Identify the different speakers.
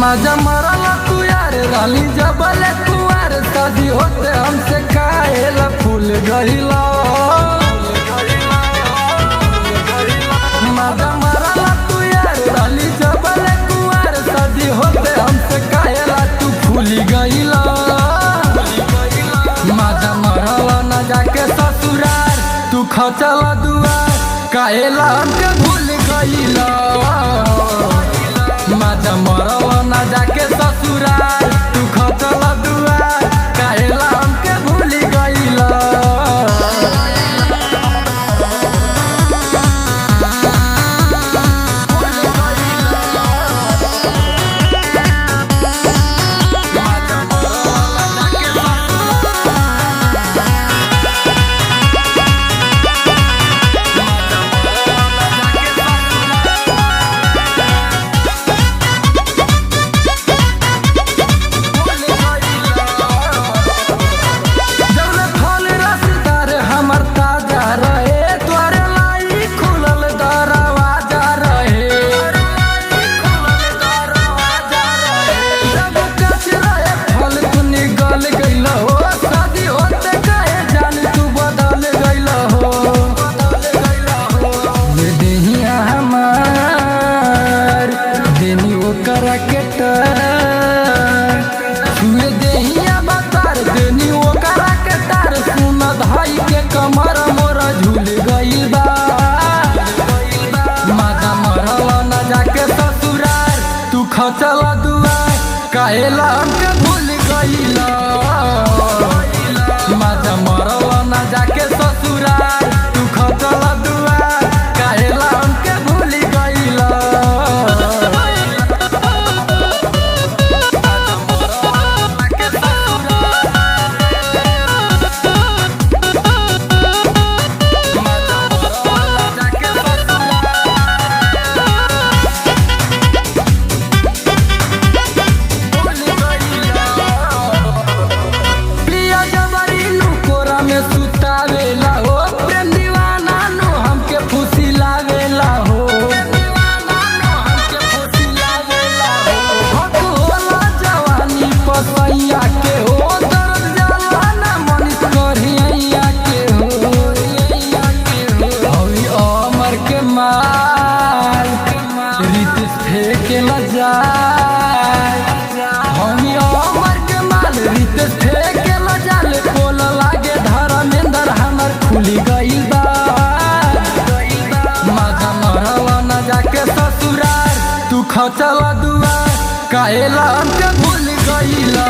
Speaker 1: मजा मरला तू यार रानी जबल कुआर शादी होते हमसे काहेला फूल गईला। मजा मरला तू यार रानी जबल कुआर शादी होते हमसे काहेला तू फूल गईला। मजा मरला न जाके ससुरार तू खचला दुआर काहेला हमके भूल गईला। मजा मरला न जाके ससुराल तू खचला दुआर काहेला हमके भूल गईला। कमर मोरा झूल गईल बा। मजा मरला न जाके ससुराल तू खचला दुआर काहेला हमके भूल गईला। मजा मरला न जाके ससुराल तू खचला दुआर काहेला हमके भूल गईला। सुतावेला हो प्रेम दीवाना नु हमके खुशी लावेला हो। हक होला जवानी पसैया के हो दर्द जाला ना मनिस करिया के हो। हवी अमर के माल रितेश फेंके न जाए। हवी अमर के माल रितेश फेंके न जाले बोल लागे धर्मेंद्र हमर खुली गईल बा। मजा मरला न जाके ससुराल तू खचला दुआर काहेला हमके भूल गईला।